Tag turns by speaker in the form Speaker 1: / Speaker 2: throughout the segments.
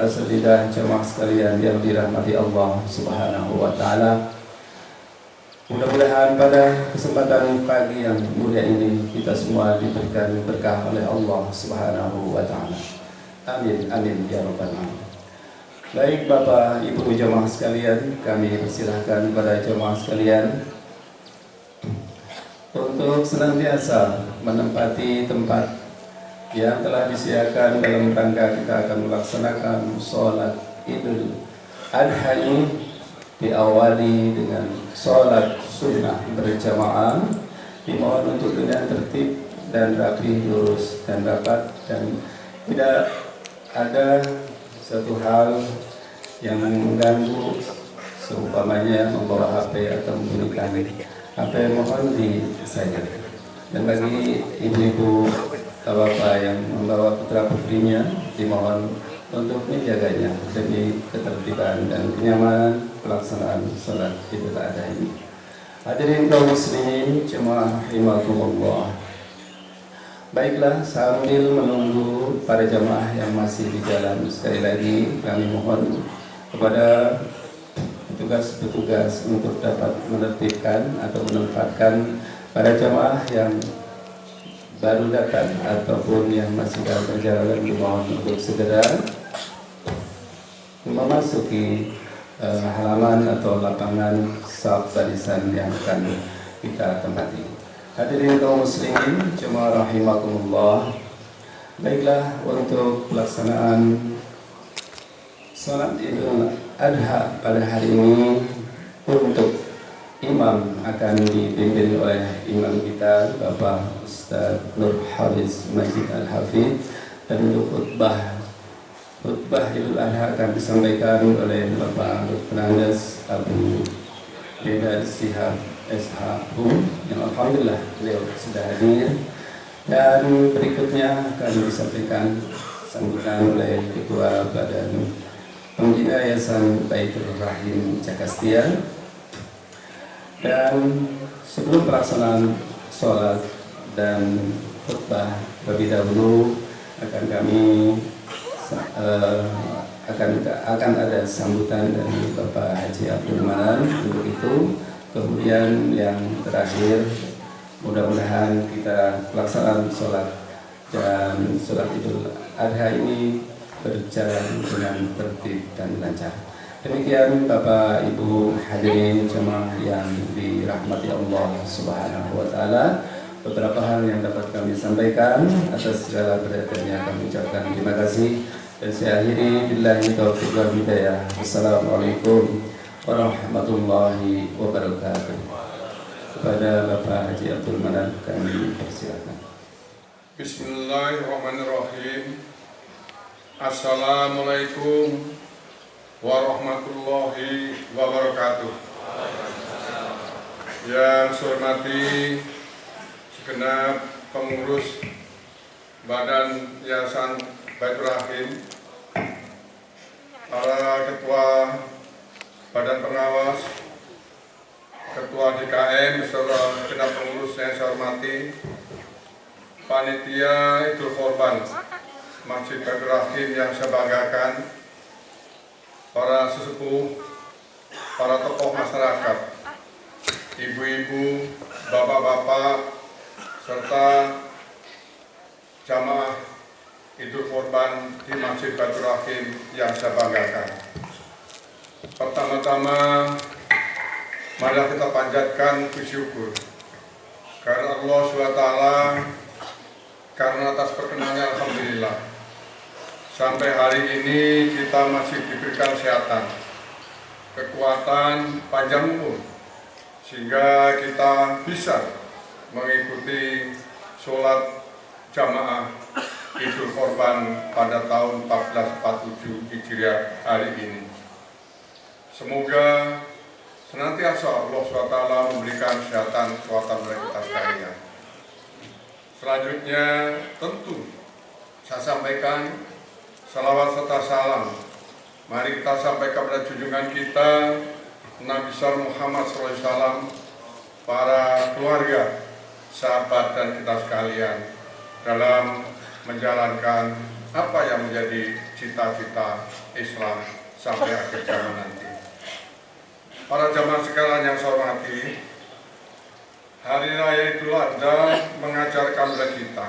Speaker 1: Asatidah jemaah sekalian yang dirahmati Allah Subhanahu wa taala. Mudah-mudahan pada kesempatan pagi yang mulia ini kita semua diberikan berkah oleh Allah Subhanahu wa taala. Amin amin ya rabbal alamin. Baik Bapak Ibu jemaah sekalian, kami persilahkan kepada jemaah sekalian untuk senantiasa menempati tempat yang telah disediakan dalam rangka kita akan melaksanakan sholat Idul Adha ini. Diawali dengan sholat sunnah berjamaah, dimohon untuk dengan tertib dan rapi, lurus dan rapat, dan tidak ada satu hal yang mengganggu, seumpamanya membawa HP atau membunyikan HP, mohon disayang. Dan bagi ibu-ibu bapak yang membawa putra putrinya, dimohon untuk menjaganya demi ketertiban dan kenyamanan pelaksanaan sholat Idul Adha ini. Hadirin kaum muslimin jemaah rahimakumullah. Baiklah, sambil menunggu para jemaah yang masih di jalan, sekali lagi kami mohon kepada petugas-petugas untuk dapat menertibkan atau menempatkan para jemaah yang baru datang ataupun yang masih dalam perjalanan, dimohon untuk segera memasuki halaman atau lapangan saf barisan yang akan kita tempati. Hadirin kaum muslimin jemaah rahimakumullah. Baiklah, untuk pelaksanaan salat Idul Adha pada hari ini, untuk imam akan dipimpin oleh imam kita Bapak Ustaz Nur Hafiz Majid Al-Hafidh, dan untuk khutbah Idul Adha akan disampaikan oleh Bapak Dr. Andes Abu Bedad Sihab SH yang alhamdulillah beliau sudah hadir, dan berikutnya akan disampaikan sambutan oleh Ketua Badan Pembina Yayasan Baitur Rahim Cakastia. Dan sebelum pelaksanaan sholat dan khutbah, terlebih dahulu akan ada sambutan dari Bapak Haji Abdul Manan untuk itu. Kemudian yang terakhir, mudah-mudahan kita pelaksanaan sholat dan sholat Idul Adha ini berjalan dengan tertib dan lancar. Demikian Bapak Ibu hadirin jemaah yang dirahmati Allah Subhanahu wa taala, beberapa hal yang dapat kami sampaikan. Atas segala perhatiannya kami ucapkan terima kasih, dan saya akhiri billahi taufiq wal hidayah. Wassalamualaikum warahmatullahi wabarakatuh. Kepada Bapak Haji Abdul Manan kami persilakan.
Speaker 2: Bismillahirrahmanirrahim. Assalamualaikum warahmatullahi wabarakatuh. Yang saya hormati segenap pengurus Badan Yayasan Baitur Rahim, para ketua Badan Pengawas, ketua DKM, beserta segenap pengurus yang saya hormati, panitia Idul Korban Masjid Baitur Rahim yang saya banggakan, para sesepuh, para tokoh masyarakat, ibu-ibu, bapak-bapak, serta jamaah Idul Korban di Masjid Baitur Rahim yang saya banggakan. Pertama-tama, mari kita panjatkan puji syukur karena Allah SWT, karena atas perkenannya alhamdulillah sampai hari ini kita masih diberikan kesehatan, kekuatan, panjang umur, sehingga kita bisa mengikuti sholat jamaah Idul Korban pada tahun 1447 Hijriah hari ini. Semoga senantiasa Allah SWT memberikan kesehatan, kekuatan bagi kita sekalian. Selanjutnya tentu saya sampaikan salawat serta salam. Mari kita sampaikan kepada junjungan kita Nabi besar Muhammad SAW, para keluarga, sahabat dan kita sekalian dalam menjalankan apa yang menjadi cita-cita Islam sampai akhir zaman nanti. Para jamaah sekalian yang saya hormati, Hari Raya Idul Adha mengajarkan kepada kita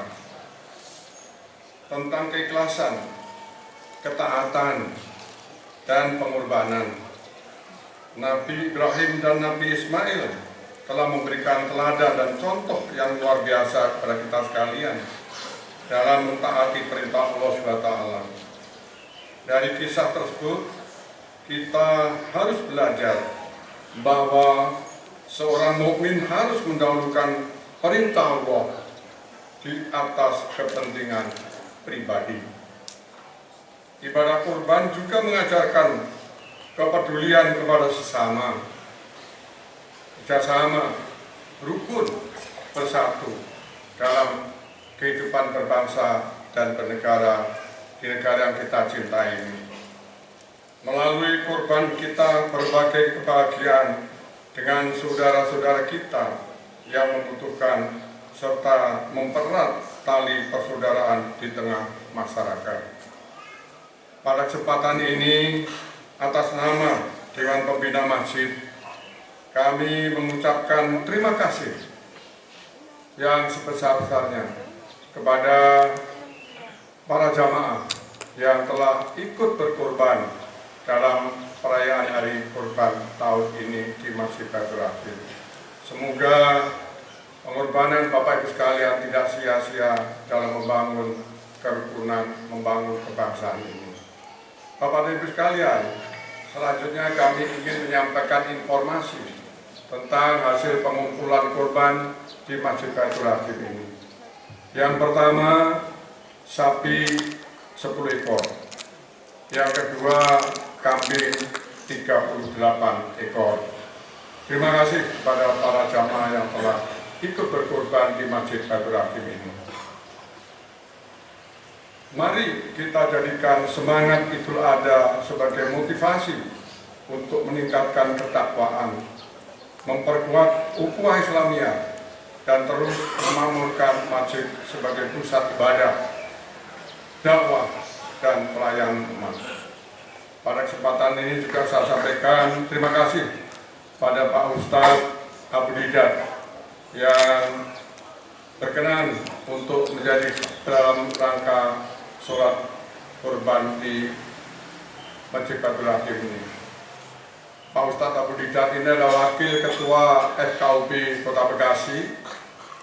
Speaker 2: tentang keikhlasan, ketaatan, dan pengorbanan. Nabi Ibrahim dan Nabi Ismail telah memberikan teladan dan contoh yang luar biasa kepada kita sekalian dalam mentaati perintah Allah SWT. Dari kisah tersebut, kita harus belajar bahwa seorang mukmin harus mendahulukan perintah Allah di atas kepentingan pribadi. Ibadah kurban juga mengajarkan kepedulian kepada sesama, kerjasama, rukun, bersatu dalam kehidupan berbangsa dan bernegara di negara yang kita cintai ini. Melalui kurban kita berbagai kebahagiaan dengan saudara-saudara kita yang membutuhkan serta mempererat tali persaudaraan di tengah masyarakat. Pada kesempatan ini, atas nama Dewan Pembina Masjid, kami mengucapkan terima kasih yang sebesar-besarnya kepada para jamaah yang telah ikut berkorban dalam perayaan Hari Kurban tahun ini di Masjid Baitur Rahim. Semoga pengorbanan Bapak Ibu sekalian tidak sia-sia dalam membangun kerukunan, membangun kebangsaan ini. Bapak Ibu sekalian, selanjutnya kami ingin menyampaikan informasi tentang hasil pengumpulan kurban di Masjid Baitur Rahim ini. Yang pertama, sapi 10 ekor. Yang kedua, kambing 38 ekor. Terima kasih kepada para jamaah yang telah ikut berkorban di Masjid Baitur Rahim ini. Mari kita jadikan semangat Idul Adha sebagai motivasi untuk meningkatkan ketakwaan, memperkuat ukhuwah Islamiyah, dan terus memakmurkan masjid sebagai pusat ibadah, dakwah, dan pelayanan umat. Pada kesempatan ini juga saya sampaikan terima kasih pada Pak Ustadz Abu Didat yang berkenan untuk menjadi dalam rangka sholat kurban di Masjid Baitur Rahim ini. Pak Ustadz Abu Didat ini adalah Wakil Ketua FKUB Kota Bekasi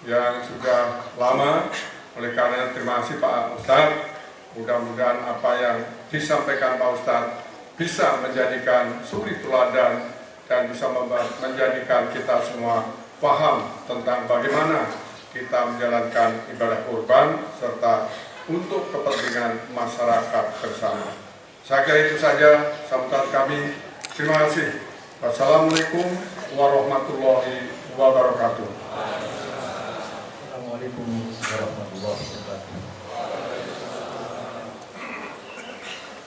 Speaker 2: yang sudah lama. Oleh karena terima kasih Pak Ustadz. Mudah-mudahan apa yang disampaikan Pak Ustadz bisa menjadikan suri teladan dan bisa menjadikan kita semua paham tentang bagaimana kita menjalankan ibadah kurban serta untuk kepentingan masyarakat bersama. Saya kira itu saja sambutan kami. Terima kasih. Wassalamualaikum warahmatullahi wabarakatuh.
Speaker 3: Assalamualaikum warahmatullahi wabarakatuh.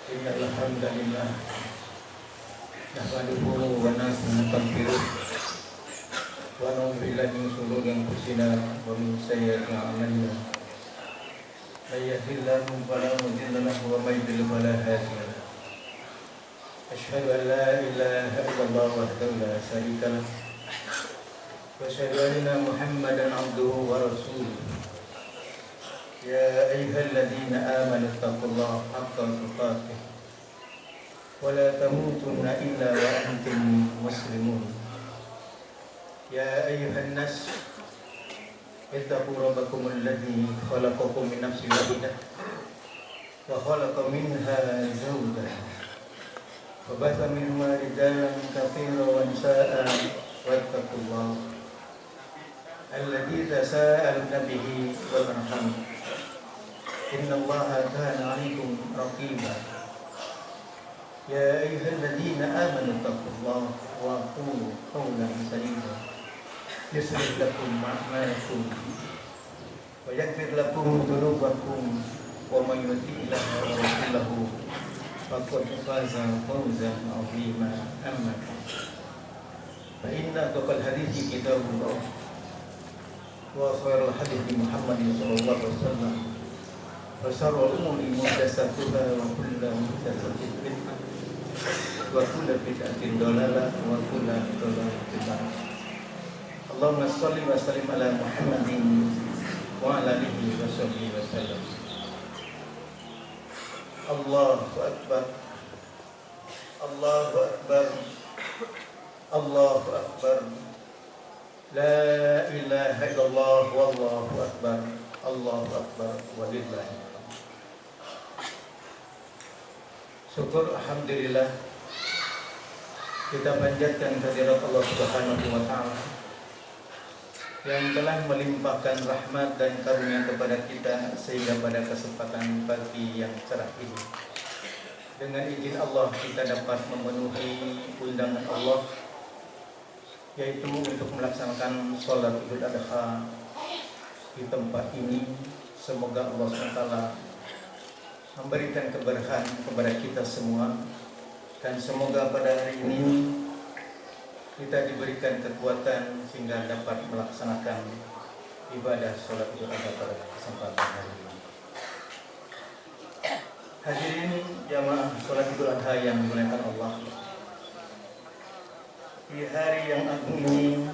Speaker 3: Innal hamdalillah nahmaduhu wa nasta'inuhu wa na'udzu billahi min shururi anfusina wa min sayyiati a'malina. May yahdihillahu fala mudilla lahu wa may yudlil fala hadiya lahu. Asyhadu an la ilaha illallah wahdahu la syarika lahu wa asyhadu anna Muhammadan abduhu wa rasuluh. Ya ayyuhalladzina amanu taqullaha haqqa tuqatih wa la tamutunna illa wa antum muslimun. Ya ayyuhan nas ittaqu rabbakum alladzi khalaqakum min nafsin wahidah wa khalaqa minha zawjaha wa batha minhuma rijalan katsiran wa nisaa'a wattaqullaha alladzi tasaaluna bihi wal arham innallaha kana 'alaykum raqiba. Ya ayyuhalladzina amanu taqullaha wa qulu qawlan sadida yuslih lakum a'malakum wa yaghfir lakum dhunubakum wa may yuti'illah wa rasulahu faqad faza fawzan 'azima. Amma fa inna taqal hadithi kitabullah wa khairul hadithi Muhammadin sallallahu alaihi wasallam wa syarrul umuri muhdatsatuha wa kullu muhdatsatin bid'ah wa kullu bid'atin dhalalah wa kullu dhalalatin fi nar. Allahumma sholli wa sallim ala Muhammadin wa ala alihi wa sahbihi wa sallam. Allahu Akbar, Allahu Akbar, Allahu Akbar. La ilaha illallah wallahu akbar, Allahu Akbar walillahi. Syukur alhamdulillah kita panjatkan kehadirat Allah Subhanahu wa taala yang telah melimpahkan rahmat dan karunia kepada kita sehingga pada kesempatan pagi yang cerah ini dengan izin Allah kita dapat memenuhi undangan Allah, yaitu untuk melaksanakan sholat Idul Adha di tempat ini. Semoga Allah SWT memberikan keberkahan kepada kita semua, dan semoga pada hari ini kita diberikan kekuatan sehingga dapat melaksanakan ibadah sholat Idul Adha pada kesempatan hari ini. Hadirin jamaah sholat Idul Adha yang dimuliakan Allah, di hari yang agung ini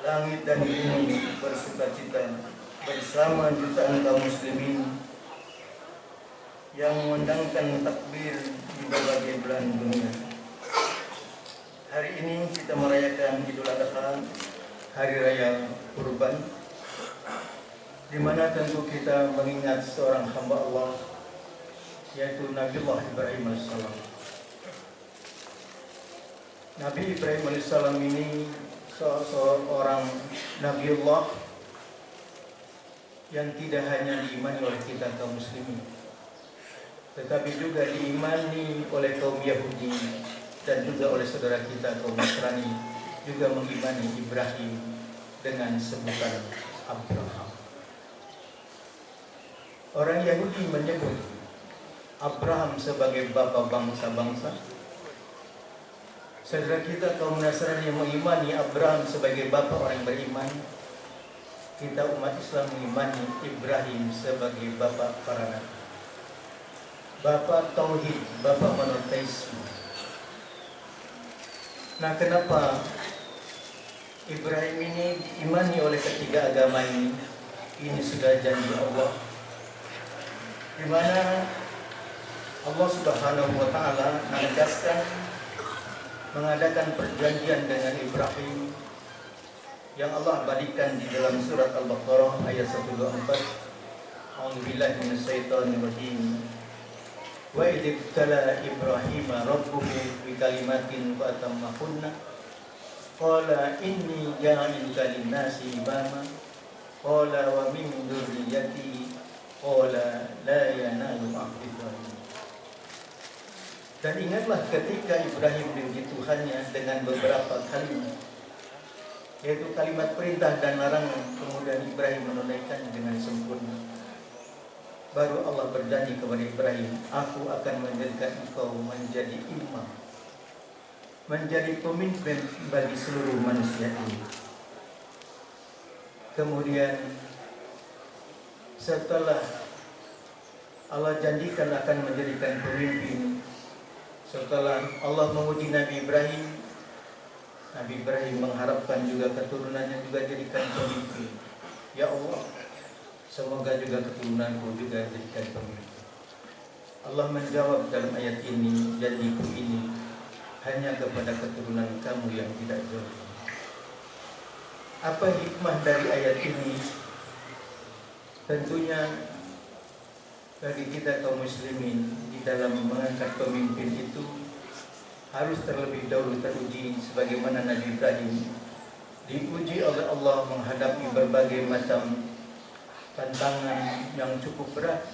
Speaker 3: langit dan bumi bersukacita bersama jutaan kaum muslimin yang mengundangkan takbir di berbagai belahan dunia. Hari ini kita merayakan Idul Adha, hari raya Kurban, di mana tentu kita mengingat seorang hamba Allah, yaitu Nabiullah Ibrahim alaihissalam. Nabi Ibrahim alaihissalam ini seorang Nabiullah yang tidak hanya diimani oleh kita kaum muslimin, tetapi juga diimani oleh kaum Yahudi dan juga oleh saudara kita kaum Nasrani, juga mengimani Ibrahim dengan sebutan Abraham. Orang Yahudi menyebut Abraham sebagai bapa bangsa-bangsa. Saudara kita kaum Nasrani yang mengimani Abraham sebagai bapa orang beriman. Kita umat Islam mengimani Ibrahim sebagai bapa para nabi, bapa tauhid, bapa monoteisme. Nah, kenapa Ibrahim ini diimani oleh ketiga agama ini? Ini sudah janji Allah, di mana Allah Subhanahu wa taala menegaskan mengadakan perjanjian dengan Ibrahim yang Allah abadikan di dalam surat Al-Baqarah ayat 124. A'udzubillahi minasyaitonir rajim. Wa idh ibtala Ibrahim rabbuhu bi kalimatin fa atammahunna qala inni ja'iluka lin-nasi imama qala wa min dzurriyyati qala la yanalu ahdi dzalimin. Dan ingatlah ketika Ibrahim diuji Tuhannya dengan beberapa kalimat, yaitu kalimat perintah dan larangan, kemudian Ibrahim menunaikan dengan sempurna. Baru Allah berjanji kepada Ibrahim, aku akan menjadikan engkau menjadi imam, menjadi pemimpin bagi seluruh manusia ini. Kemudian setelah Allah janjikan akan menjadikan pemimpin, setelah Allah menguji Nabi Ibrahim, Nabi Ibrahim mengharapkan juga keturunannya juga jadikan pemimpin. Ya Allah, semoga juga keturunanku juga jadikan pemimpin. Allah menjawab dalam ayat ini, janjiku ini hanya kepada keturunan kamu yang tidak zalim. Apa hikmah dari ayat ini? Tentunya bagi kita kaum muslimin di dalam mengangkat pemimpin itu harus terlebih dahulu teruji, sebagaimana Nabi Ibrahim diuji oleh Allah menghadapi berbagai macam tantangan yang cukup berat,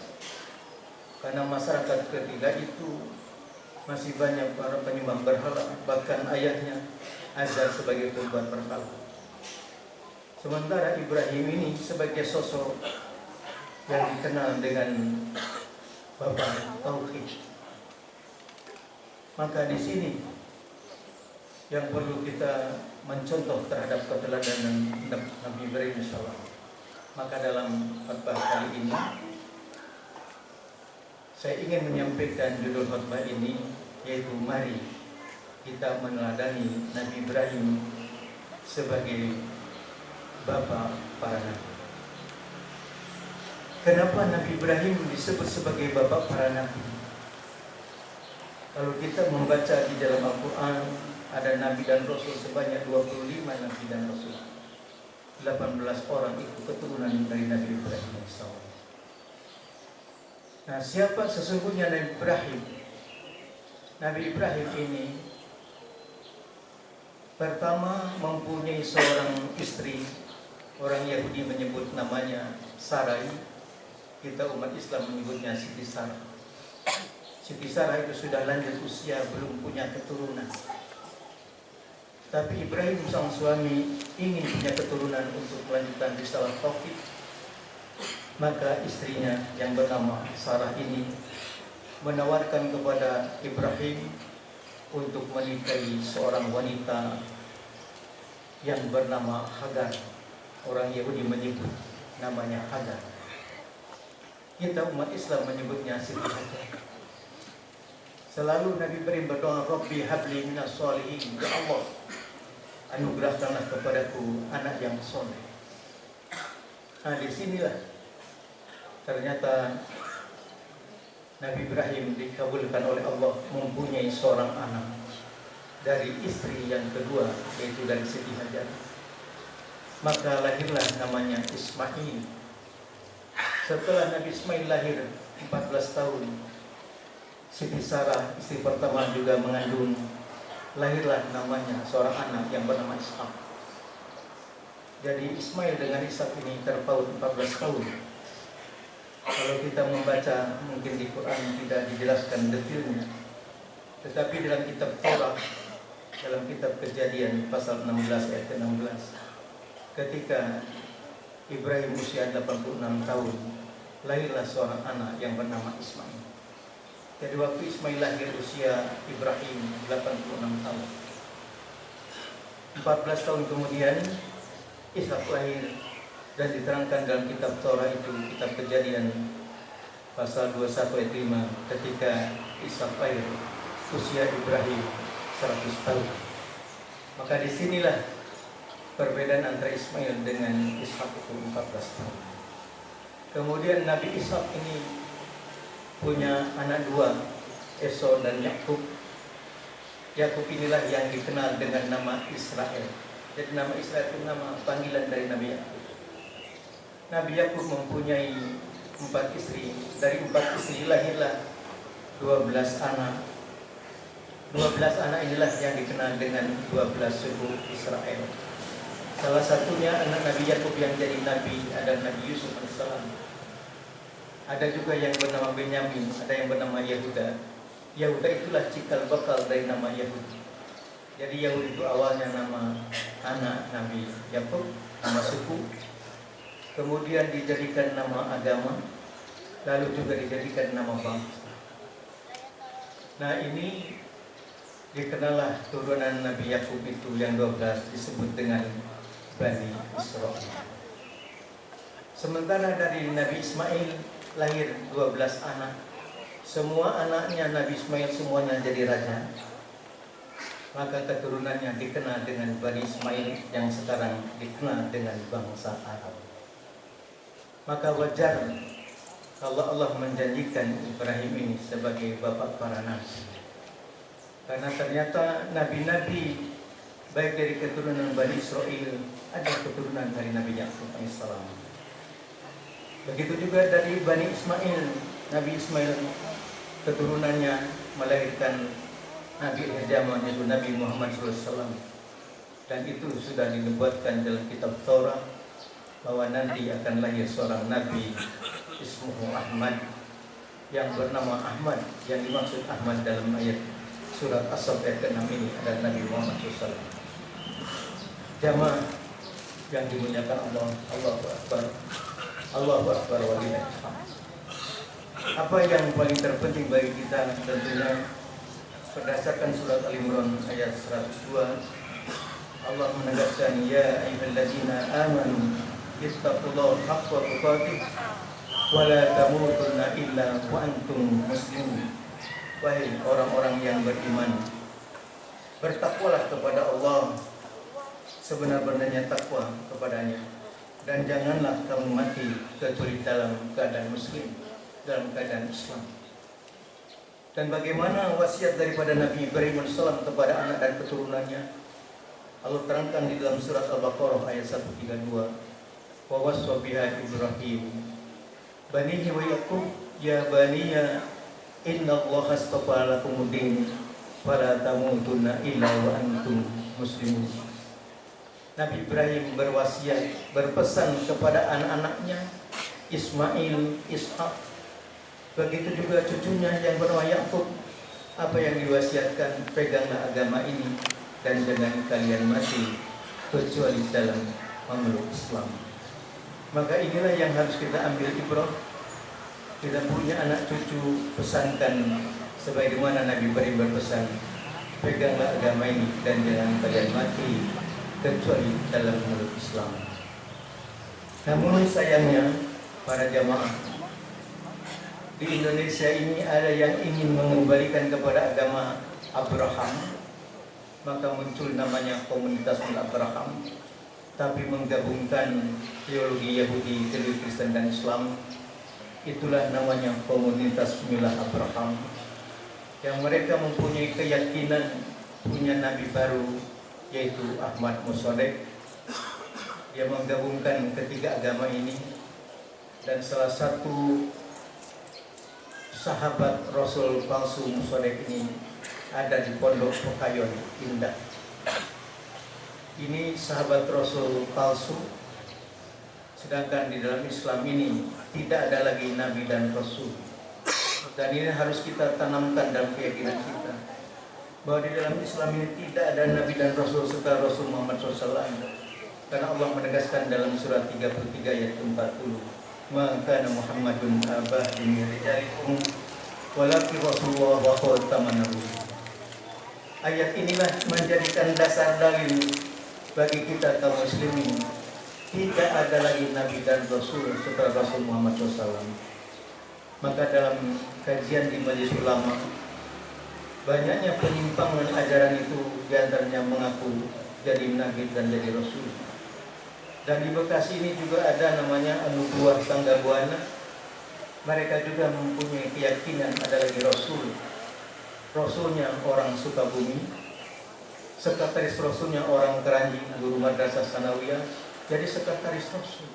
Speaker 3: karena masyarakat ketika itu masih banyak para penyembah berhala, bahkan ayahnya azan sebagai pembuat berhala. Sementara Ibrahim ini sebagai sosok yang dikenal dengan bapak tauhid. Maka di sini yang perlu kita mencontoh terhadap keteladanan Nabi Ibrahim insyaallah. Maka dalam khutbah kali ini saya ingin menyampaikan judul khutbah ini, yaitu mari kita meneladani Nabi Ibrahim sebagai bapa para nabi. Kenapa Nabi Ibrahim disebut sebagai bapa para nabi? Kalau kita membaca di dalam Al-Quran, ada nabi dan rasul sebanyak 25 nabi dan rasul. 18 orang itu keturunan dari Nabi Ibrahim AS. Nah, siapa sesungguhnya Nabi Ibrahim? Nabi Ibrahim ini pertama mempunyai seorang istri. Orang Yahudi menyebut namanya Sarai. Kita umat Islam menyebutnya Siti Sarah. Siti Sarah itu sudah lanjut usia, belum punya keturunan. Tapi Ibrahim sang suami ingin punya keturunan untuk melanjutkan risalah tauhid. Maka istrinya yang bernama Sarah ini menawarkan kepada Ibrahim untuk menikahi seorang wanita yang bernama Hagar. Orang Yahudi menyebut namanya Hagar. Kita umat Islam menyebutnya Siti Hajar. Selalu Nabi Ibrahim berdoa, Rabbi habli minas sholihin, ya Allah, anugerahkanlah kepadaku anak yang soleh. Nah, disinilah ternyata Nabi Ibrahim dikabulkan oleh Allah mempunyai seorang anak dari istri yang kedua, yaitu dari Siti Hajar. Maka lahirlah namanya Ismail. Setelah Nabi Ismail lahir 14 tahun, Siti Sarah istri pertama juga mengandung. Lahirlah namanya seorang anak yang bernama Ishak. Jadi Ismail dengan Ishak ini terpaut 14 tahun. Kalau kita membaca mungkin di Quran tidak dijelaskan detailnya, tetapi dalam kitab Taurat, dalam kitab Kejadian pasal 16 ayat 16, ketika Ibrahim usia 86 tahun, lahirlah seorang anak yang bernama Ismail. Jadi waktu Ismail lahir usia Ibrahim 86 tahun. 14 tahun kemudian Ishak lahir dan diterangkan dalam kitab Taurat itu, kitab Kejadian pasal 21 ayat 5, ketika Ishak lahir usia Ibrahim 100 tahun. Maka disinilah perbedaan antara Ismail dengan Ishak itu 14 tahun. Kemudian Nabi Ishak ini punya anak dua, Esau dan Yakub. Yakub inilah yang dikenal dengan nama Israel. Jadi nama Israel itu nama panggilan dari Nabi Yakub. Nabi Yakub mempunyai 4 istri. Dari 4 istri lahirlah 12 anak. 12 anak inilah yang dikenal dengan 12 suku Israel. Salah satunya anak Nabi Yakub yang jadi nabi adalah Nabi Yusuf AS. Ada juga yang bernama Benyamin, ada yang bernama Yahuda. Yahuda itulah cikal bakal dari nama Yahudi. Jadi Yahudi itu awalnya nama anak Nabi Yakub, nama suku. Kemudian dijadikan nama agama, lalu juga dijadikan nama bangsa. Nah, ini dikenallah turunan Nabi Yakub itu yang 12 disebut dengan Bani Israel. Sementara dari Nabi Ismail lahir 12 anak. Semua anaknya Nabi Ismail semuanya jadi raja. Maka keturunannya dikenal dengan Bani Ismail yang sekarang dikenal dengan bangsa Arab. Maka wajar kalau Allah menjanjikan Ibrahim ini sebagai bapak para nabi. Karena ternyata nabi-nabi baik dari keturunan Bani Israel, ada keturunan dari Nabi Yakub alaihissalam. Begitu juga dari Bani Ismail, Nabi Ismail keturunannya melahirkan Nabi zaman yaitu Nabi Muhammad SAW. Dan itu sudah dinubuatkan dalam kitab Taurat bahwa nanti akan lahir seorang Nabi ismuhu Ahmad, yang bernama Ahmad. Yang dimaksud Ahmad dalam ayat surat As-Saff ayat ke-6 ini adalah Nabi Muhammad SAW. Jamaah yang dimuliakan Allah, Allahu Akbar. Allahu Akbar walillahil hamd. Apa yang paling terpenting bagi kita tentunya berdasarkan surat Al-Imran ayat 102, Allah menegaskan ya ayyuhalladzina amanu ittaqullaha haqqa tuqatih wa la tamutunna illa wa antum muslimun. Wahai orang-orang yang beriman, bertakwalah kepada Allah sebenar-benarnya takwa kepadanya, dan janganlah kamu mati kecuali dalam keadaan muslim, dalam keadaan Islam. Dan bagaimana wasiat daripada Nabi Ibrahim AS kepada anak dan keturunannya, Allah terangkan di dalam surat Al-Baqarah ayat 132, wa waswa biha Ibrahim banihi wa Yaqub ya baniya inna Allah astafa lakumud din fala tamutunna illa wa antum muslimun. Nabi Ibrahim berwasiat, berpesan kepada anak-anaknya Ismail, Ishak, begitu juga cucunya yang bernama Yakub. Apa yang diwasiatkan, peganglah agama ini dan jangan kalian mati kecuali dalam memeluk Islam. Maka inilah yang harus kita ambil ibrah. Kita punya anak cucu, pesankan sebagaimana Nabi Ibrahim berpesan, peganglah agama ini dan jangan kalian mati kecuali dalam memeluk Islam. Namun sayangnya para jamaah, di Indonesia ini ada yang ingin mengembalikan kepada agama Abraham, maka muncul namanya komunitas Abraham, tapi menggabungkan teologi Yahudi, teologi Kristen dan Islam. Itulah namanya komunitas Milah Abraham, yang mereka mempunyai keyakinan punya nabi baru, yaitu Ahmad Mosodek. Dia menggabungkan ketiga agama ini, dan salah satu sahabat Rasul palsu Mosodek ini ada di Pondok Pekayon Indah. Ini sahabat Rasul palsu, sedangkan di dalam Islam ini tidak ada lagi Nabi dan Rasul. Dan ini harus kita tanamkan dalam keyakinan kita, bahwa di dalam Islam ini tidak ada Nabi dan Rasul setelah Rasul Muhammad SAW. Karena Allah menegaskan dalam surat 33 ayat 40, maka Muhammadun abah min rijalikum walakin Rasulullah wa khataman nabiyyin. Ayat inilah menjadikan dasar dalil bagi kita kaum muslimin. Tidak ada lagi Nabi dan Rasul setelah Rasul Muhammad SAW. Maka dalam kajian di Majelis Ulama, banyaknya penyimpangan ajaran itu, diantaranya mengaku jadi Nabi dan jadi Rasul. Dan di Bekasi ini juga ada namanya Anubuah Sangga Buana. Mereka juga mempunyai keyakinan ada lagi Rasul. Rasulnya orang Sukabumi, sekretaris Rasulnya orang Keranji, guru madrasah sanawiyah, jadi sekretaris Rasul.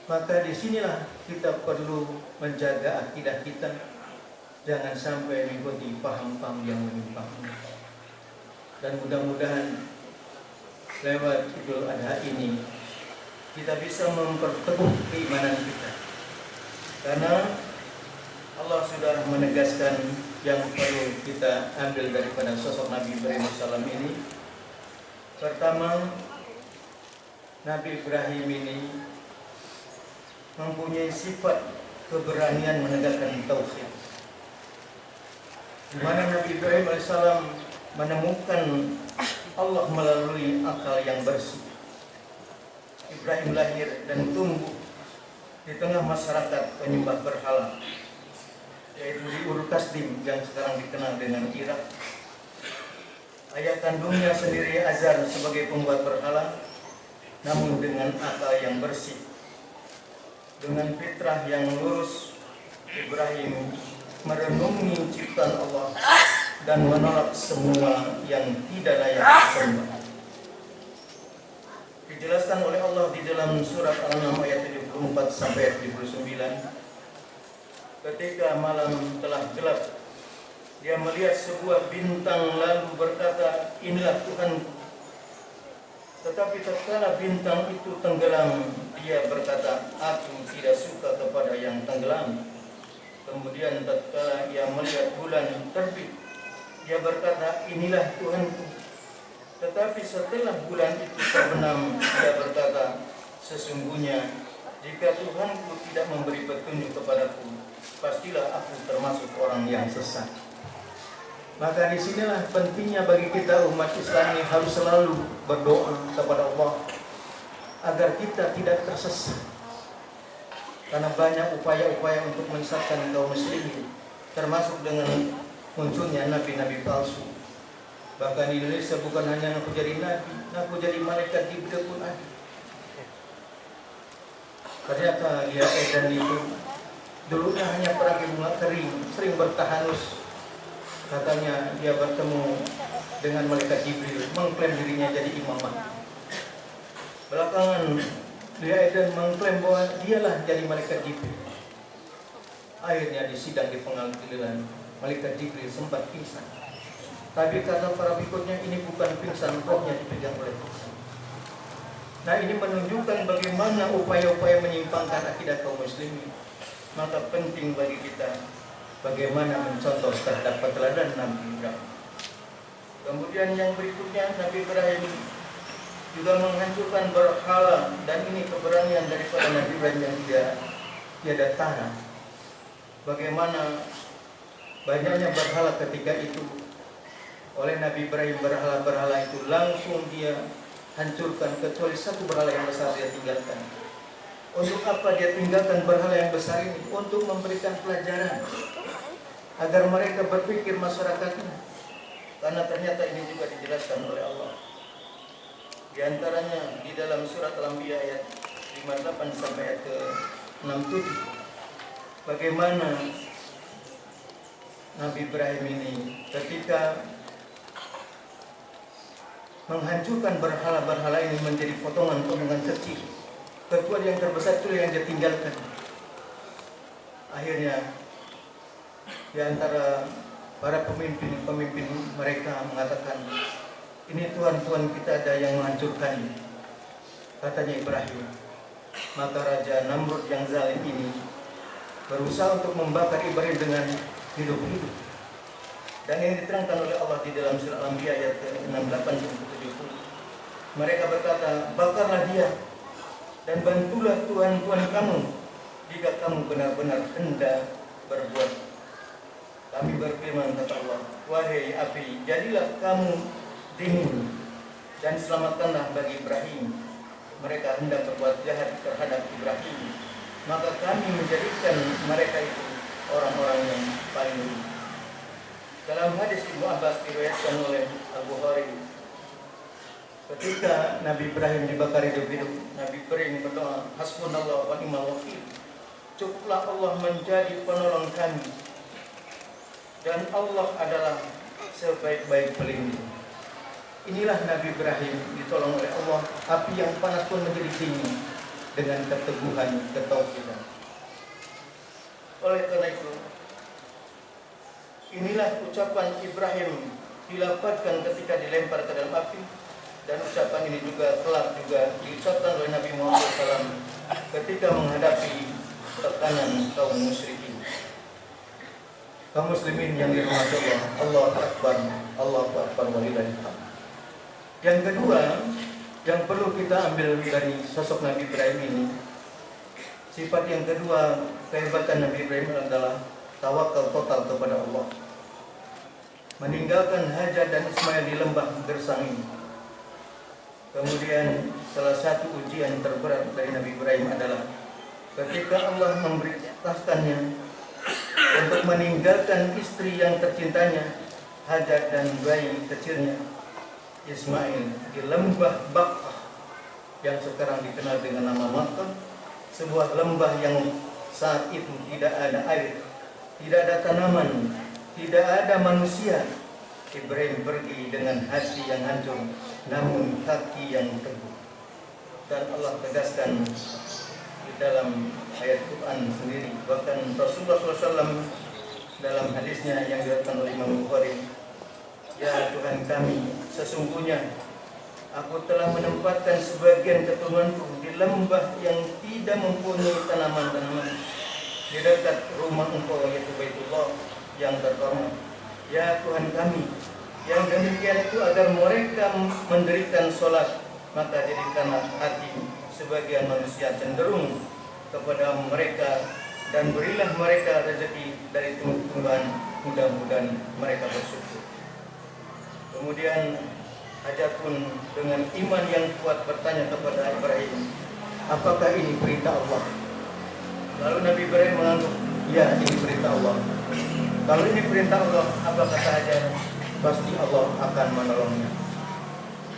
Speaker 3: Maka disinilah kita perlu menjaga akidah kita, jangan sampai mengikuti paham-paham yang menyimpang. Dan mudah-mudahan lewat Idul Adha ini kita bisa memperteguh keimanan kita, karena Allah sudah menegaskan yang perlu kita ambil daripada sosok Nabi Ibrahim AS ini. Pertama, Nabi Ibrahim ini mempunyai sifat keberanian menegakkan tauhid, di mana Nabi Ibrahim AS menemukan Allah melalui akal yang bersih. Ibrahim lahir dan tumbuh di tengah masyarakat penyembah berhala, yaitu di Ur Kasdim yang sekarang dikenal dengan Irak. Ayah kandungnya sendiri Azar sebagai pembuat berhala, namun dengan akal yang bersih, dengan fitrah yang lurus, Ibrahim merenungi ciptaan Allah dan menolak semua yang tidak layak disembah. Dijelaskan oleh Allah di dalam surat Al-An'am ayat 74 sampai 79. Ketika malam telah gelap, dia melihat sebuah bintang lalu berkata, inilah Tuhanku. Tetapi tatkala bintang itu tenggelam, dia berkata, aku tidak suka kepada yang tenggelam. Kemudian tatkala ia melihat bulan terbit, dia berkata, inilah Tuhanku. Tetapi setelah bulan itu terbenam, dia berkata, sesungguhnya jika Tuhanku tidak memberi petunjuk kepadaku, pastilah aku termasuk orang yang sesat. Maka disinilah pentingnya bagi kita umat Islam ini harus selalu berdoa kepada Allah agar kita tidak tersesat. Karena banyak upaya-upaya untuk menyesatkan kaum muslimin, termasuk dengan munculnya nabi-nabi palsu. Bahkan di Indonesia bukan hanya aku jadi nabi, aku jadi malaikat Jibril pun ada. Ternyata dia Edan itu dulunya hanya peragi bunga kering, sering bertahanus. Katanya dia bertemu dengan malaikat Jibril, mengklaim dirinya jadi Imam Mahdi. Belakangan dia Edan mengklaim bahwa dialah jadi malaikat Jibril. Akhirnya di sidang di pengadilan, malaikat Jibril sempat pingsan. Tapi kata para berikutnya, ini bukan pingsan, rohnya dipegang oleh Tuhan. Nah, ini menunjukkan bagaimana upaya-upaya menyimpangkan akidah kaum muslimin. Maka penting bagi kita bagaimana mencontoh terhadap teladan Nabi Ibrahim. Kemudian yang berikutnya, Nabi Ibrahim juga menghancurkan berhala, dan ini keberanian daripada Nabi Ibrahim yang tiada tara. Bagaimana banyaknya berhala ketika itu oleh Nabi Ibrahim, berhala-berhala itu langsung dia hancurkan, kecuali satu berhala yang besar dia tinggalkan. Untuk apa dia tinggalkan berhala yang besar ini? Untuk memberikan pelajaran agar mereka berpikir masyarakatnya. Karena ternyata ini juga dijelaskan oleh Allah. Di antaranya di dalam surat Al-Anbiya ayat 58 sampai ayat ke-67. Bagaimana Nabi Ibrahim ini ketika menghancurkan berhala-berhala ini menjadi potongan-potongan kecil, kecuali yang terbesar itu yang dia tinggalkan. Akhirnya di antara para pemimpin mereka mengatakan, ini Tuhan-Tuhan kita ada yang menghancurkan, katanya Ibrahim. Maka Raja Namrud yang zalim ini berusaha untuk membakar Ibrahim dengan hidup-hidup. Dan ini diterangkan oleh Allah di dalam surah Al-Anbiya ayat ke-68 sampai 70. Mereka berkata, bakarlah dia dan bantulah Tuhan-Tuhan kamu jika kamu benar-benar hendak berbuat. Kami berfirman, kata Allah, wahai api, jadilah kamu dingin dan selamatkanlah bagi Ibrahim. Mereka hendak berbuat jahat terhadap Ibrahim, maka kami menjadikan mereka itu orang-orang yang paling buruk. Dalam hadis Ibnu Abbas diriwayatkan oleh Al-Bukhari, ketika Nabi Ibrahim dibakar hidup-hidup, Nabi Ibrahim berdoa, hasbunallah wa ni'mal wakil. Cukuplah Allah menjadi penolong kami, dan Allah adalah sebaik-baik pelindung. Inilah Nabi Ibrahim ditolong oleh Allah, api yang panas pun menjadi dingin dengan keteguhan, ketauhidan. Oleh karena itu, inilah ucapan Ibrahim dilafazkan ketika dilempar ke dalam api, dan ucapan ini juga kelak juga diucapkan oleh Nabi Muhammad SAW ketika menghadapi tekanan kaum musyrikin. Kaum muslimin yang dirahmati Allah, Allahu Akbar, Allahu Akbar walillahil hamd. Yang kedua yang perlu kita ambil dari sosok Nabi Ibrahim ini, sifat yang kedua kehebatan Nabi Ibrahim adalah tawakal total kepada Allah. Meninggalkan Hajar dan Ismail di lembah gersang ini. Kemudian salah satu ujian terberat dari Nabi Ibrahim adalah ketika Allah memerintahkannya untuk meninggalkan istri yang tercintanya, Hajar, dan bayi kecilnya Ismail di lembah Bakkah yang sekarang dikenal dengan nama Makkah, sebuah lembah yang saat itu tidak ada air, tidak ada tanaman, tidak ada manusia. Ibrahim pergi dengan hati yang hancur, namun kaki yang teguh. Dan Allah tegaskan di dalam ayat Quran sendiri, bahkan Rasulullah SAW dalam hadisnya yang diriwayatkan oleh Imam Bukhari, ya Tuhan kami, sesungguhnya aku telah menempatkan sebagian keturunanku di lembah yang tidak mempunyai tanaman-tanaman di dekat rumah Engkau, yaitu Baitullah yang terhormat. Ya Tuhan kami, yang demikian itu agar mereka mendirikan sholat, maka jadikanlah hati sebagian manusia cenderung kepada mereka, dan berilah mereka rezeki dari tumbuhan, mudah-mudahan mereka bersyukur. Kemudian Hajar pun dengan iman yang kuat bertanya kepada Ibrahim, apakah ini perintah Allah? Lalu Nabi Ibrahim menganggap, ya ini perintah Allah. Kalau ini perintah Allah, apa kata Hajar? pasti Allah akan menolongnya.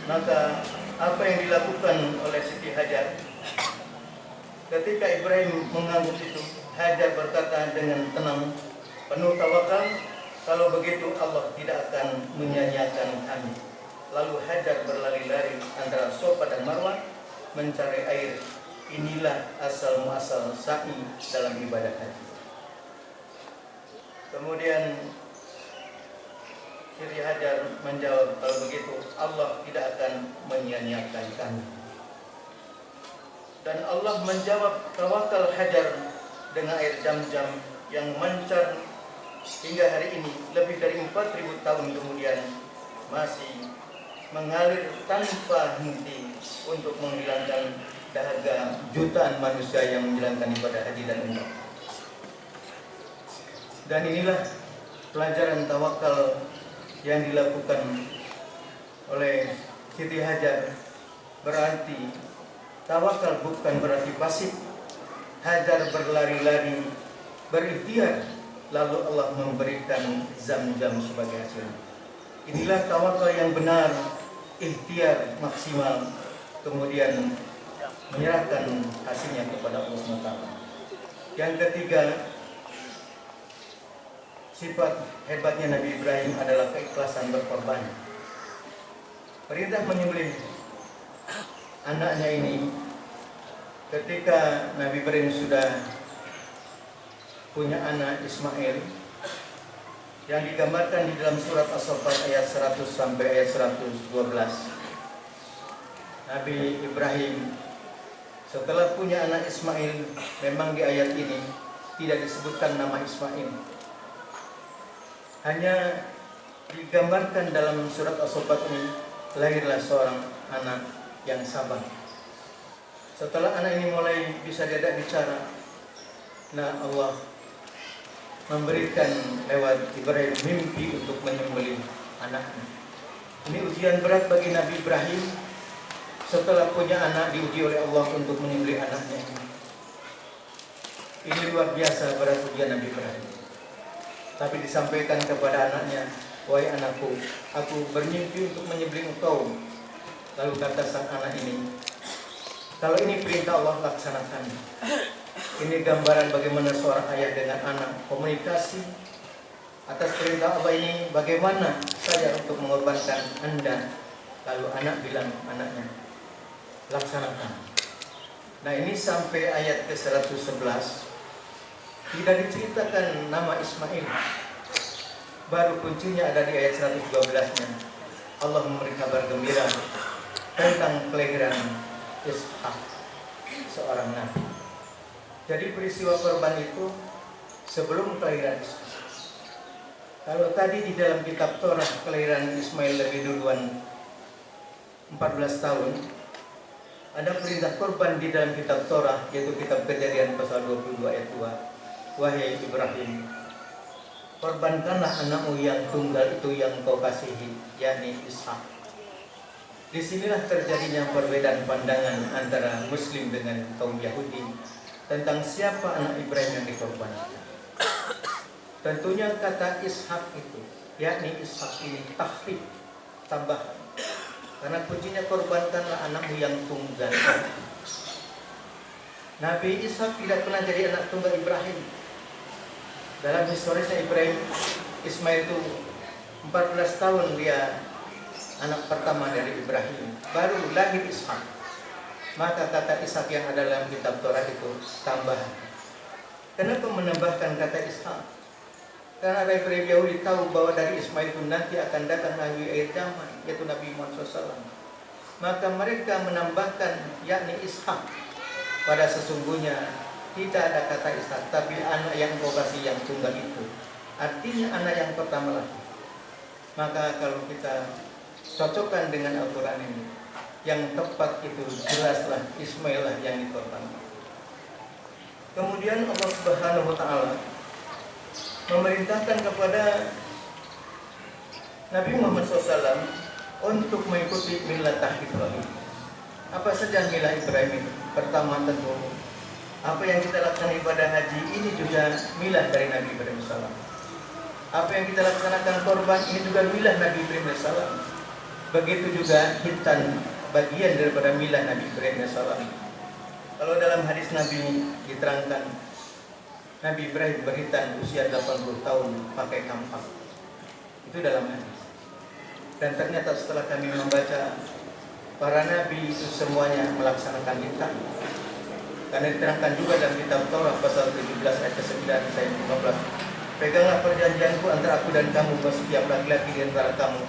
Speaker 3: Maka apa yang dilakukan oleh Siti Hajar ketika Ibrahim mengangguk itu, Hajar berkata dengan tenang, penuh tawakal, kalau begitu Allah tidak akan menyanyiakan kami. Lalu Hajar berlari-lari antara Safa dan Marwah mencari air. Inilah asal muasal sa'i dalam ibadah haji. Kemudian Siti Hajar menjawab, kalau begitu Allah tidak akan menyia-nyiakan kami. Dan Allah menjawab tawakal Hajar dengan air Zam-Zam yang mancar hingga hari ini, lebih dari 4.000 tahun kemudian masih mengalir tanpa henti untuk menghilangkan dahaga jutaan manusia yang menjalankan ibadah haji dan umrah. Dan inilah pelajaran tawakal yang dilakukan oleh Siti Hajar. Berarti tawakal bukan berarti pasif. Hajar berlari-lari, berikhtiar, lalu Allah memberikan Zam-Zam sebagai hasil. Inilah tawakal yang benar, ikhtiar maksimal, kemudian menyerahkan hasilnya kepada Allah SWT. Yang ketiga, sifat hebatnya Nabi Ibrahim adalah keikhlasan berkorban. Perintah menyembelih anaknya ini ketika Nabi Ibrahim sudah punya anak Ismail, yang digambarkan di dalam surat As-Saffat ayat 100 sampai ayat 112. Nabi Ibrahim setelah punya anak Ismail, memang di ayat ini tidak disebutkan nama Ismail, hanya digambarkan dalam surat As-Saffat ini lahirlah seorang anak yang sabar. Setelah anak ini mulai bisa diajak bicara, nah Allah memberikan lewat Ibrahim mimpi untuk menyembelih anaknya. Ini ujian berat bagi Nabi Ibrahim. Setelah punya anak, diuji oleh Allah untuk menyembelih anaknya. Ini luar biasa berat ujian Nabi Ibrahim. Tapi disampaikan kepada anaknya, wahai anakku, aku bermimpi untuk menyembelih engkau. Lalu kata sang anak ini, kalau ini perintah Allah, laksanakan. Ini gambaran bagaimana seorang ayah dengan anak komunikasi. Atas perintah Allah ini, bagaimana saya untuk mengorbankan Anda. Lalu anak bilang anaknya, laksanakan. Nah ini sampai ayat ke-111 tidak diceritakan nama Ismail. Baru kuncinya ada di ayat 112-nya. Allah memberi kabar gembira tentang kelahiran Ishak, seorang nabi. Jadi peristiwa korban itu sebelum kelahiran Ishak. Kalau tadi di dalam kitab Torah kelahiran Ismail lebih duluan 14 tahun, ada perintah korban di dalam kitab Torah, yaitu kitab Kejadian pasal 22 ayat 2. Wahai Ibrahim, korbankanlah anakmu yang tunggal itu yang kau kasihi, yakni Ishak. Disinilah terjadinya perbedaan pandangan antara Muslim dengan kaum Yahudi tentang siapa anak Ibrahim yang dikorbankan. Tentunya kata Ishak itu, yakni Ishak ini takhfif, tambahan. Karena kuncinya korbankanlah anakmu yang tunggal. Nabi Ishak tidak pernah jadi anak tunggal Ibrahim. Dalam historisnya Ibrahim, Ismail itu 14 tahun dia anak pertama dari Ibrahim. Baru lahir Ishak. Maka kata Ishak yang ada dalam kitab Torah itu tambahan. Kenapa menambahkan kata Ishak? Karena Ibrahim Yahudi tahu bahwa dari Ismail itu nanti akan datang Nabi akhir zaman, yaitu Nabi Muhammad SAW. Maka mereka menambahkan yakni Ishak. Pada sesungguhnya tidak ada kata Ishak, tapi anak yang kau kasih yang tunggal itu. Artinya anak yang pertama lagi. Maka kalau kita cocokkan dengan Al-Quran ini, yang tepat itu jelaslah Ismail lah yang dikorbankan. Kemudian Allah Subhanahu Wa Taala memerintahkan kepada Nabi Muhammad SAW untuk mengikuti milah Ibrahim. Apa saja milah Ibrahim itu? Pertama tentu apa yang kita lakukan ibadah haji ini juga milah dari Nabi Ibrahim SAW. Apa yang kita laksanakan korban ini juga milah Nabi Ibrahim alaihissalam. Begitu juga hitan bagian daripada milah Nabi Ibrahim alaihissalam. Kalau dalam hadis Nabi diterangkan Nabi Ibrahim berhitan usia 80 tahun pakai kampak. Itu dalam hadis. Dan ternyata setelah kami membaca, para nabi itu semuanya melaksanakan hitan. Karena diterangkan juga dalam kitab Taurat pasal 17 ayat 9 sampai 15. Peganglah perjanjianku antara aku dan kamu, bahwa setiap laki-laki di antara kamu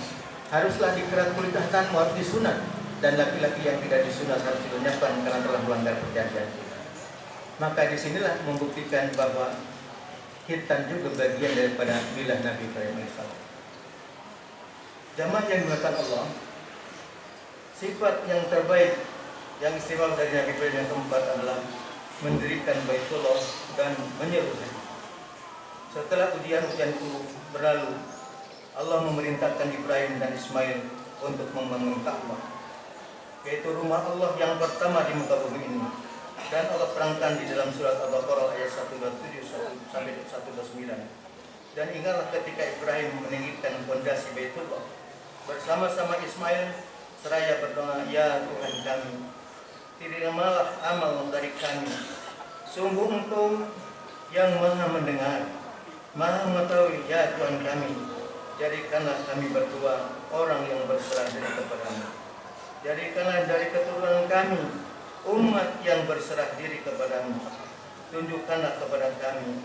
Speaker 3: haruslah dikerat kulit tahtanmu, harus disunat, dan laki-laki yang tidak disunat harus dilenyapkan karena telah melanggar perjanjian. Maka disinilah membuktikan bahwa hitan juga bagian daripada milah Nabi Ibrahim alaihissalam. Jamaah yang dimuliakan Allah, sifat yang terbaik yang istimewa dari Nabi Ibrahim yang keempat adalah mendirikan Baitullah dan menyeru. Setelah ujian-ujian itu berlalu, Allah memerintahkan Ibrahim dan Ismail untuk membangun Ka'bah, yaitu rumah Allah yang pertama di muka bumi ini. Dan Allah terangkan di dalam surat Al-Baqarah ayat 127 sampai 129. Dan ingatlah ketika Ibrahim meninggikan fondasi Baitullah bersama-sama Ismail seraya berdoa, ya Tuhan kami, terimalah amal dari kami. Sungguh Engkau yang Maha mendengar, Maha mengetahui, ya Tuhan kami. Jadikanlah kami berdua orang yang berserah diri kepadamu. Jadikanlah dari keturunan kami umat yang berserah diri kepadamu. Tunjukkanlah kepada kami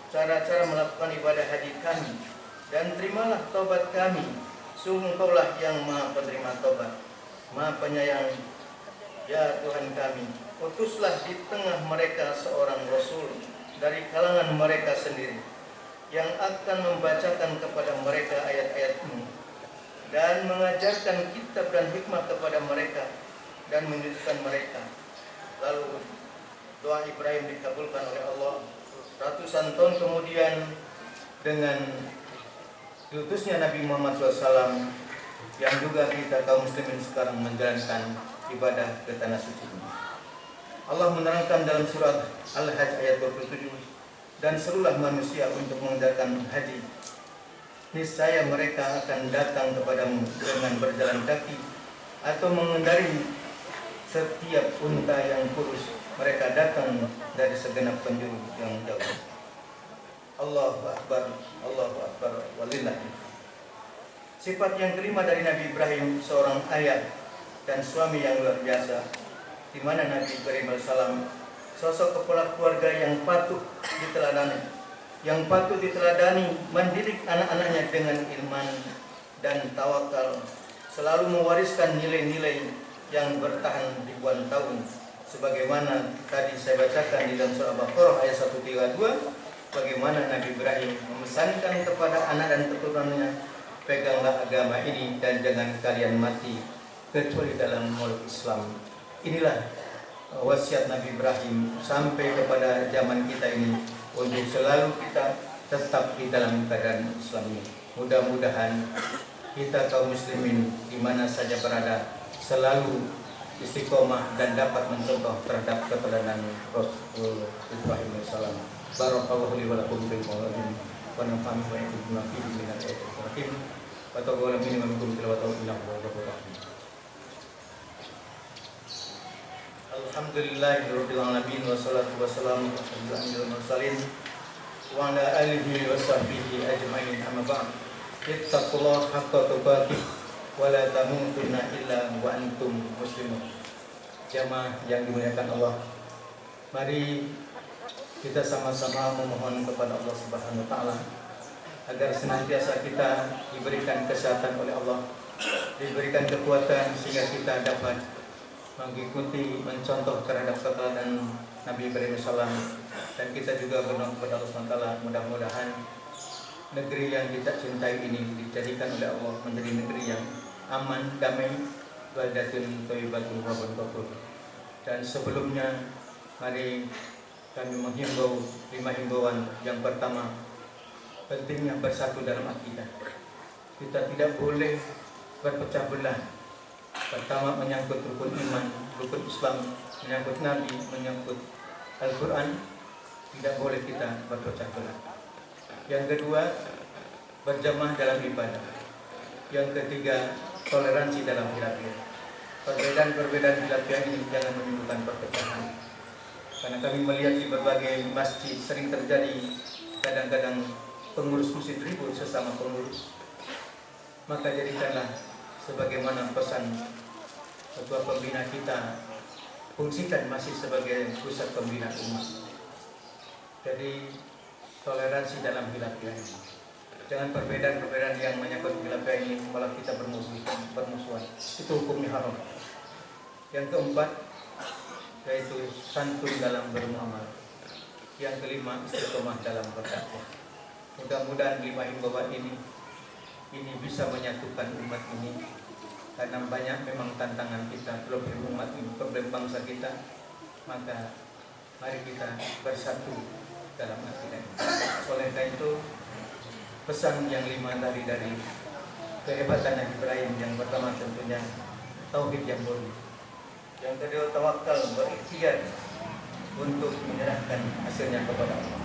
Speaker 3: cara-cara melakukan ibadah haji kami, dan terimalah taubat kami. Sungguh Engkaulah yang Maha penerima taubat, Maha penyayang. Ya Tuhan kami, utuslah di tengah mereka seorang Rasul dari kalangan mereka sendiri, yang akan membacakan kepada mereka ayat-ayat-Mu dan mengajarkan kitab dan hikmah kepada mereka dan menyucikan mereka. Lalu doa Ibrahim dikabulkan oleh Allah. Ratusan tahun kemudian, dengan diutusnya Nabi Muhammad SAW, yang juga kita kaum muslimin sekarang menjalankan ibadah ke tanah suci ini. Allah menerangkan dalam surat Al-Hajj ayat 27, dan serulah manusia untuk mengerjakan haji. Niscaya mereka akan datang kepadamu dengan berjalan kaki atau mengendari setiap unta yang kurus. Mereka datang dari segenap penjuru yang jauh. Allahu Akbar, Allahu Akbar, walillah. Sifat yang kelima dari Nabi Ibrahim, seorang ayah dan suami yang luar biasa, di mana Nabi Ibrahim alaihissalam sosok kepala keluarga yang patuh diteladani, mendidik anak-anaknya dengan iman dan tawakal, selalu mewariskan nilai-nilai yang bertahan ribuan tahun. Sebagaimana tadi saya bacakan di dalam surah Al-Baqarah ayat 132, bagaimana Nabi Ibrahim memesankan kepada anak dan keturunannya, peganglah agama ini dan jangan kalian mati kecuali dalam meluk Islam. Inilah wasiat Nabi Ibrahim sampai kepada zaman kita ini, untuk selalu kita tetap di dalam keadaan Islam ini. Mudah-mudahan kita kaum muslimin di mana saja berada selalu istiqomah dan dapat mencontoh terhadap keteladanan Rasul Ibrahim alaihissalam. Barakallahu li wa lakum fil Qur'an wa nafa'ani wa iyyakum bima fihi min al-ayatil hakim wa taqabbal minni wa minkum tilawatahu innahu ghafurur rahim. Alhamdulillahirabbil alamin wassalatu wassalamu ala asyrofil mursalin wa ala alihi wa sahbihi ajmain, amma ba'd. Ittaqullaha haqqa tuqatih wa la tamutunna illa wa antum muslimun. Jamaah yang dimuliakan Allah, mari kita sama-sama memohon kepada Allah Subhanahu wa taala agar senantiasa kita diberikan kesehatan oleh Allah, diberikan kekuatan sehingga kita dapat mengikuti, mencontoh terhadap keteladanan Nabi Ibrahim alaihissalam. Dan kita juga berdoa kepada Allah SWT, mudah-mudahan negeri yang kita cintai ini dijadikan oleh Allah menjadi negeri yang aman, damai, baldatun thayyibatun rabbun ghafur. Dan sebelumnya, mari kami menghimbau 5 himbauan. Yang pertama, pentingnya bersatu dalam akidah. Kita tidak boleh berpecah belah. Pertama, menyangkut rukun iman, rukun Islam, menyangkut Nabi, menyangkut Al-Quran, tidak boleh kita berpecah belah. Yang kedua, berjamaah dalam ibadah. Yang ketiga, toleransi dalam khilafiyah. Perbedaan-perbedaan khilafiyah ini jangan menimbulkan perpecahan. Karena kami melihat di berbagai masjid sering terjadi kadang-kadang pengurus masjid ribut sesama pengurus. Maka jadikanlah sebagaimana pesan ketua pembina kita, fungsikan masjid sebagai pusat pembina umat. Jadi toleransi dalam khilafiyah ini. Jangan perbedaan-perbedaan yang menyangkut khilafiyah ini malah kita bermusuhan. Itu hukumnya haram. Yang keempat, yaitu santun dalam bermuamalah. Yang kelima, istiqomah dalam berdakwah. Mudah-mudahan 5 himbauan ini bisa menyatukan umat ini, karena banyak memang tantangan kita, problem umat ini, problem bangsa kita. Maka mari kita bersatu dalam akidah. Oleh karena itu, pesan yang 5 tadi dari kehebatan Nabi Ibrahim, yang pertama tentunya tauhid yang murni. Yang kedua, tawakal, berikhtiar untuk menyerahkan hasilnya kepada Allah.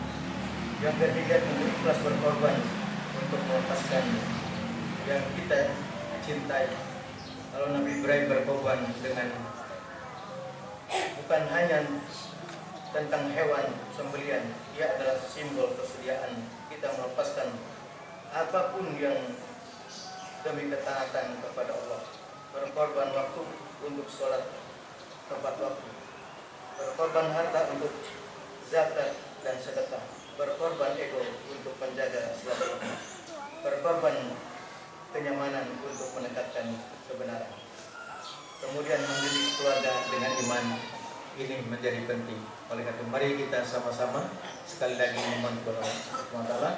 Speaker 3: Yang ketiga, ikhlas berkorban untuk melepaskan yang kita cintai. Kalau Nabi Ibrahim berkorban dengan bukan hanya tentang hewan sembelian, dia adalah simbol kesediaan kita melepaskan apapun yang demi ketaatan kepada Allah. Berkorban waktu untuk sholat tepat waktu, berkorban harta untuk zakat dan sedekah, berkorban ego untuk menjaga silaturahmi, berkorban kenyamanan untuk menegakkan kebenaran. Kemudian mendidik keluarga dengan iman, ini menjadi penting. Oleh karena itu, mari kita sama-sama sekali lagi memohon kepada Allah.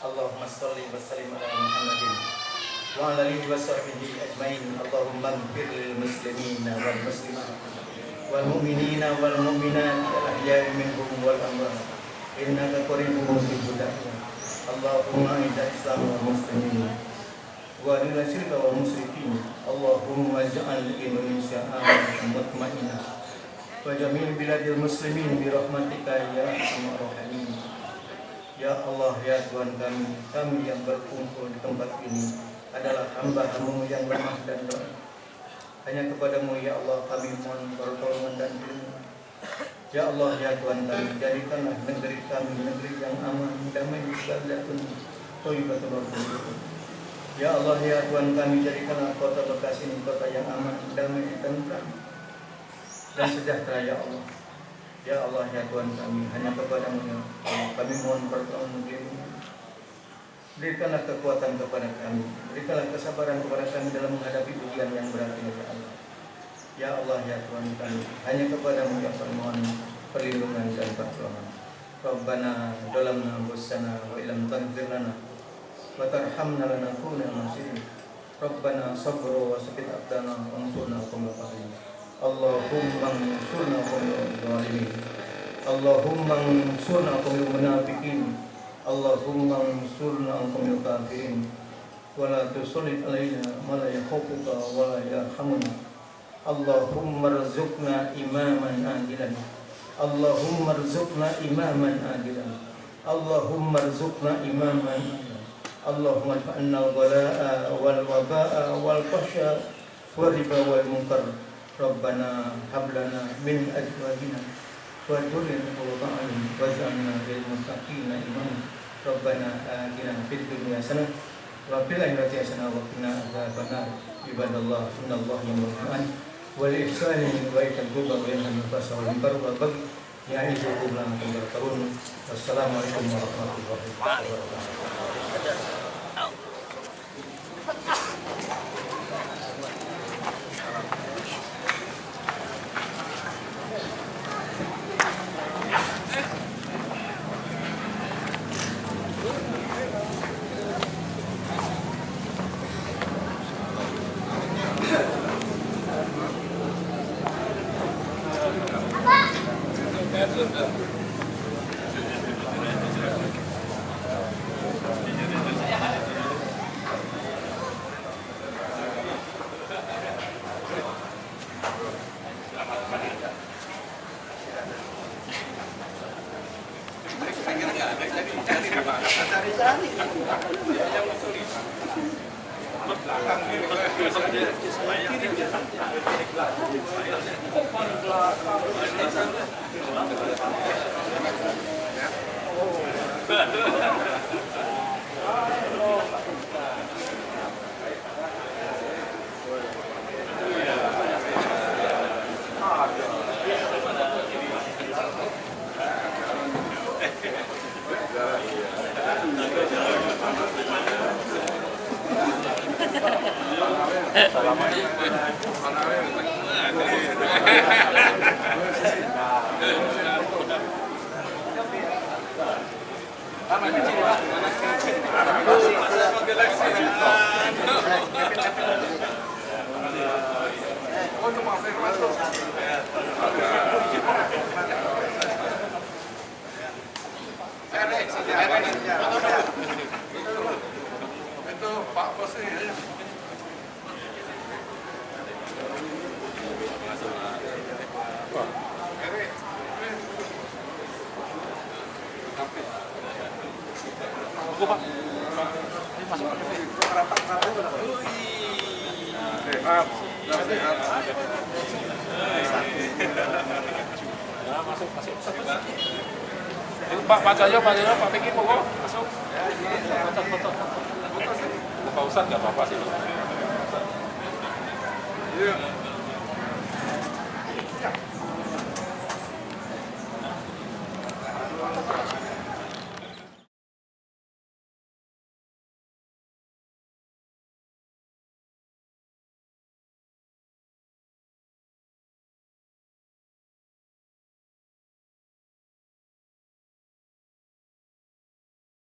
Speaker 3: Allahumma sholli wa sallim ala Muhammadin wa ala alihi wa sahbihi ajmain. Allahumma ighfir lil muslimina wal muslimat wal mu'minina wal mu'minat al ahya'i minhum wal amwat innaka qaribun mujibud da'wah. Allahumma a'izz Islam wal muslimin wa adil syirka wal musyrikin. Allahumma ij'al Indonesia amanah mutmainnah wa jami'il biladil muslimin bi rahmatika ya arhamar rahimin. Ya Allah, ya Tuhan kami yang berkumpul di tempat ini adalah hamba-Mu yang lemah dan doa. Hanya kepadamu ya Allah kami mohon pertolongan dan ilmu. Ya Allah, ya Tuhan kami, jadikanlah negeri kami negeri yang aman, damai, baldatun thayyibatun warahmatullahi. Ya Allah, ya Tuhan kami, jadikanlah kota Bekasi ini kota yang aman, damai, tentram dan sejahtera ya Allah. Ya Allah, ya Tuhan kami, hanya kepadamu ya Allah kami mohon pertolongan ilmu. Berikanlah kekuatan kepada kami, berikanlah kesabaran kepada kami dalam menghadapi ujian yang berat ini ya Allah. Ya Allah, ya Tuhan kami, hanya kepadamu yang permohon perlindungan dan pertolongan. Rabbana dhalamna anfusana wa illam taghfir lana wa tarhamna lanakunanna minal khasirin. Rabbana sabru wa sabbit aqdana wansurna qawmal kafirin. Allahumma ansurna qawmal zalimin. Allahumma ansurna qawmal munafiqin. Allahumma ansurna qawmal kafirin. Wa la tusallit alaina ma la yakhufuka wa la yarhamuna. Allahumma rzuqna imaman adilan. Allahumma rzuqna imaman adilan. Allahumma rzuqna imaman adilan. Allahumma adfa'na al-balaa wal wabaa wal fahsya wal riba wal munkar. Rabbana hab lana min azwajina wa dhurriyyatina qurrata a'yun waj'alna lil muttaqina imama. Rabbana atina fid dunya hasanah wa fil akhirati hasanah wa qina adzabannar. Ibadallah, innallaha ya'muru wal ihsani wa ita'i dzil qurba wa yanha 'anil fahsya'i wal munkari wal baghi ya'idukum la'allakum tadhakkarun. Wassalamualaikum warahmatullahi wabarakatuh. Cari-cari.
Speaker 2: Itu Pak Bos ini.
Speaker 4: Pak. Ini masuk
Speaker 2: Sehat, sehat.
Speaker 4: masuk. Pak Cahyo, Pak Pikir, pokok masuk. Foto. Pak Ustadz nggak apa-apa sih.
Speaker 2: Iya.